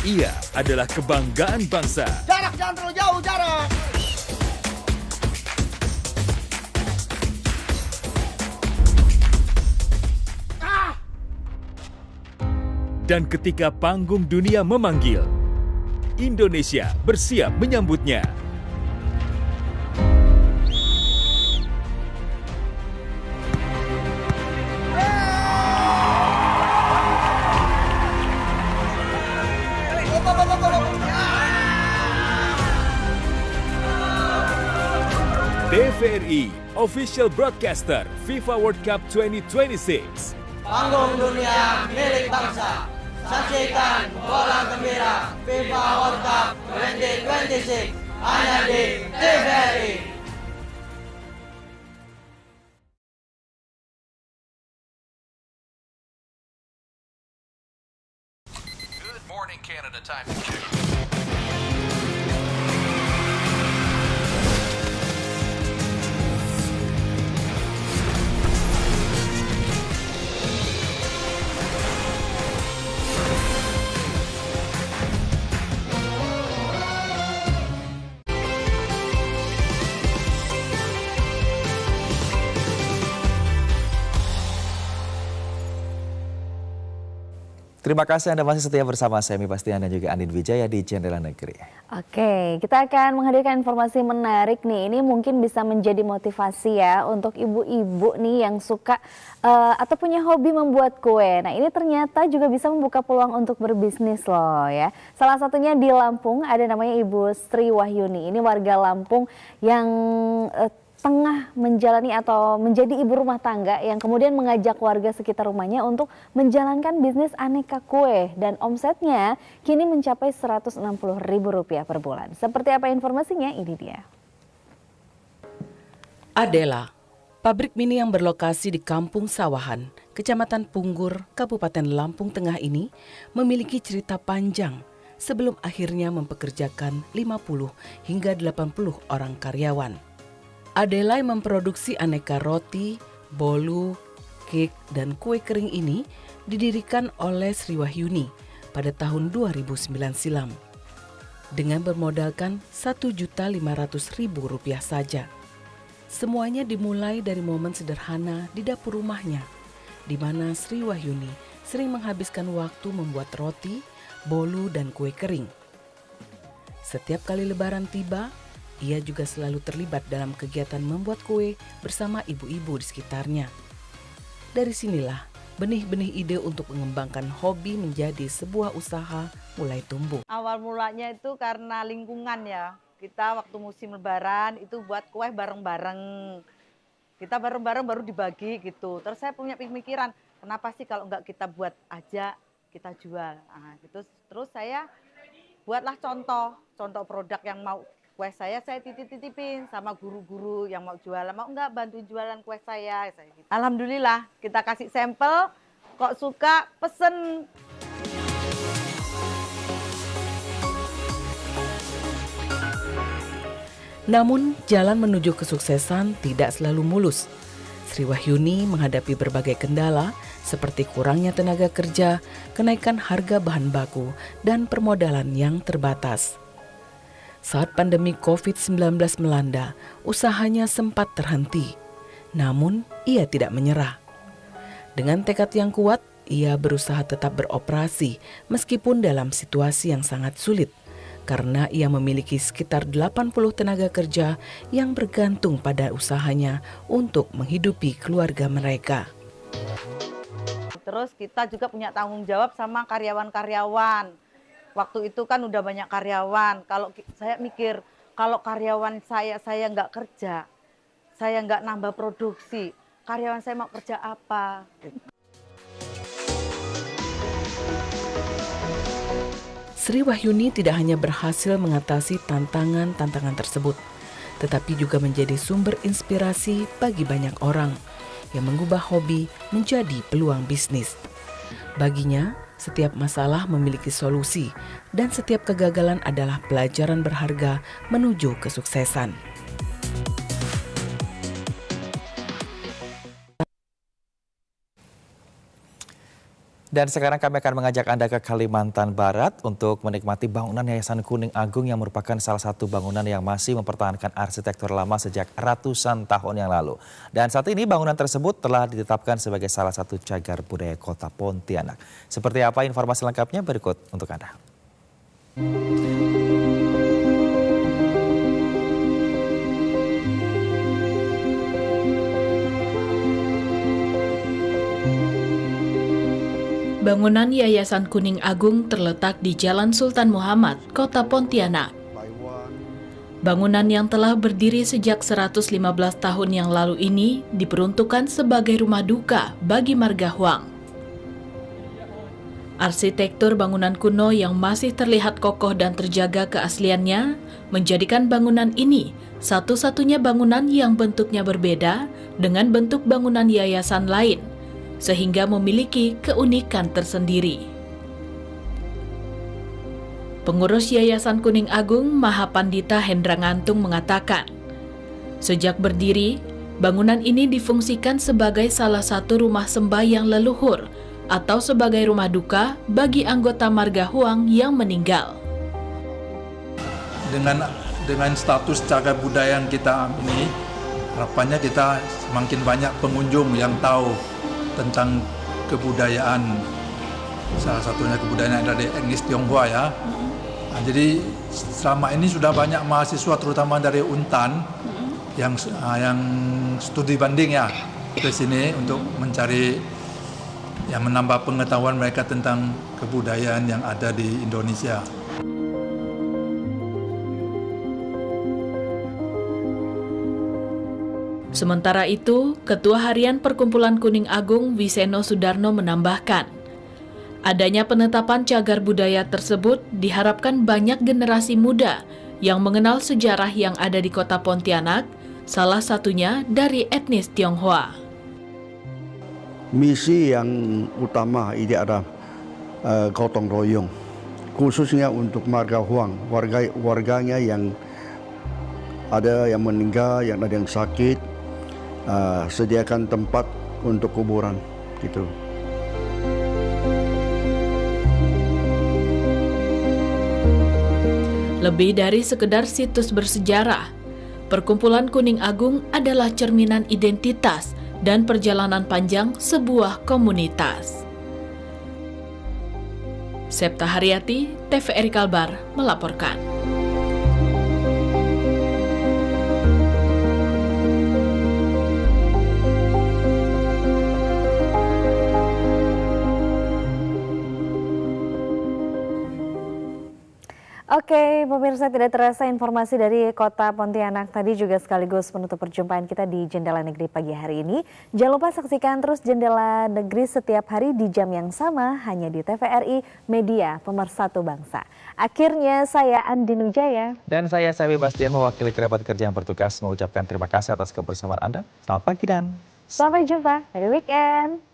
Ia adalah kebanggaan bangsa. Jarak jangan terlalu jauh, jarak. Dan ketika panggung dunia memanggil, Indonesia bersiap menyambutnya. TVRI, official broadcaster FIFA World Cup 2026. Panggung dunia milik bangsa. Saksikan bola gembira FIFA World Cup 2026 hanya di TVRI. Canada timing check. Terima kasih Anda masih setia bersama saya, Pastian dan juga Andin Wijaya di Jendela Negeri. Oke, kita akan menghadirkan informasi menarik nih. Ini mungkin bisa menjadi motivasi ya untuk ibu-ibu nih yang suka atau punya hobi membuat kue. Nah, ini ternyata juga bisa membuka peluang untuk berbisnis loh ya. Salah satunya di Lampung ada namanya Ibu Sri Wahyuni. Ini warga Lampung yang tengah menjalani atau menjadi ibu rumah tangga yang kemudian mengajak warga sekitar rumahnya untuk menjalankan bisnis aneka kue dan omsetnya kini mencapai Rp160.000 per bulan. Seperti apa informasinya? Ini dia. Adela, pabrik mini yang berlokasi di Kampung Sawahan, Kecamatan Punggur, Kabupaten Lampung Tengah ini memiliki cerita panjang sebelum akhirnya mempekerjakan 50 hingga 80 orang karyawan. Adela yang memproduksi aneka roti, bolu, cake, dan kue kering ini didirikan oleh Sri Wahyuni pada tahun 2009 silam dengan bermodalkan Rp1.500.000 saja. Semuanya dimulai dari momen sederhana di dapur rumahnya, di mana Sri Wahyuni sering menghabiskan waktu membuat roti, bolu, dan kue kering. Setiap kali lebaran tiba, ia juga selalu terlibat dalam kegiatan membuat kue bersama ibu-ibu di sekitarnya. Dari sinilah benih-benih ide untuk mengembangkan hobi menjadi sebuah usaha mulai tumbuh. Awal mulanya itu karena lingkungan ya. Kita waktu musim lebaran itu buat kue bareng-bareng. Kita bareng-bareng baru dibagi gitu. Terus saya punya pemikiran, kenapa sih kalau nggak kita buat aja, kita jual. Nah, gitu. Terus saya buatlah contoh produk yang mau kue saya titip-titipin sama guru-guru yang mau jualan, mau nggak bantu jualan kue saya gitu. Alhamdulillah kita kasih sampel, kok suka pesen. Namun jalan menuju kesuksesan tidak selalu mulus. Sri Wahyuni menghadapi berbagai kendala seperti kurangnya tenaga kerja, kenaikan harga bahan baku, dan permodalan yang terbatas. Saat pandemi COVID-19 melanda, usahanya sempat terhenti. Namun, ia tidak menyerah. Dengan tekad yang kuat, ia berusaha tetap beroperasi meskipun dalam situasi yang sangat sulit. Karena ia memiliki sekitar 80 tenaga kerja yang bergantung pada usahanya untuk menghidupi keluarga mereka. Terus kita juga punya tanggung jawab sama karyawan-karyawan. Waktu itu kan udah banyak karyawan. Kalau saya mikir, kalau karyawan saya nggak kerja, saya nggak nambah produksi, karyawan saya mau kerja apa? Sri Wahyuni tidak hanya berhasil mengatasi tantangan-tantangan tersebut, tetapi juga menjadi sumber inspirasi bagi banyak orang yang mengubah hobi menjadi peluang bisnis. Baginya, setiap masalah memiliki solusi dan setiap kegagalan adalah pelajaran berharga menuju kesuksesan. Dan sekarang kami akan mengajak Anda ke Kalimantan Barat untuk menikmati bangunan Yayasan Kuning Agung yang merupakan salah satu bangunan yang masih mempertahankan arsitektur lama sejak ratusan tahun yang lalu. Dan saat ini bangunan tersebut telah ditetapkan sebagai salah satu cagar budaya Kota Pontianak. Seperti apa informasi lengkapnya berikut untuk Anda. Bangunan Yayasan Kuning Agung terletak di Jalan Sultan Muhammad, Kota Pontianak. Bangunan yang telah berdiri sejak 115 tahun yang lalu ini diperuntukkan sebagai rumah duka bagi marga Huang. Arsitektur bangunan kuno yang masih terlihat kokoh dan terjaga keasliannya menjadikan bangunan ini satu-satunya bangunan yang bentuknya berbeda dengan bentuk bangunan yayasan lain, sehingga memiliki keunikan tersendiri. Pengurus Yayasan Kuning Agung Mahapandita Hendra Ngantung mengatakan, sejak berdiri, bangunan ini difungsikan sebagai salah satu rumah sembahyang leluhur atau sebagai rumah duka bagi anggota marga Huang yang meninggal. Dengan status cagar budaya kita ini, harapannya kita semakin banyak pengunjung yang tahu tentang kebudayaan, salah satunya kebudayaan dari etnis Tionghoa ya. Nah, jadi selama ini sudah banyak mahasiswa terutama dari Untan yang studi banding ya ke sini untuk mencari yang menambah pengetahuan mereka tentang kebudayaan yang ada di Indonesia. Sementara itu, Ketua Harian Perkumpulan Kuning Agung Wiseno Sudarno menambahkan, adanya penetapan cagar budaya tersebut diharapkan banyak generasi muda yang mengenal sejarah yang ada di kota Pontianak, salah satunya dari etnis Tionghoa. Misi yang utama ini ada gotong royong, khususnya untuk marga Huang, warganya yang ada yang meninggal, yang ada yang sakit, sediakan tempat untuk kuburan gitu. Lebih dari sekedar situs bersejarah, Perkumpulan Kuning Agung adalah cerminan identitas dan perjalanan panjang sebuah komunitas. Septa Haryati, TVRI Kalbar melaporkan. Oke, pemirsa, tidak terasa informasi dari Kota Pontianak tadi juga sekaligus menutup perjumpaan kita di Jendela Negeri pagi hari ini. Jangan lupa saksikan terus Jendela Negeri setiap hari di jam yang sama hanya di TVRI Media Pemersatu Bangsa. Akhirnya saya Andi Nujaya. Dan saya Sawi Bastian mewakili kerabat kerja yang bertugas mengucapkan terima kasih atas kebersamaan Anda. Selamat pagi dan sampai jumpa hari weekend.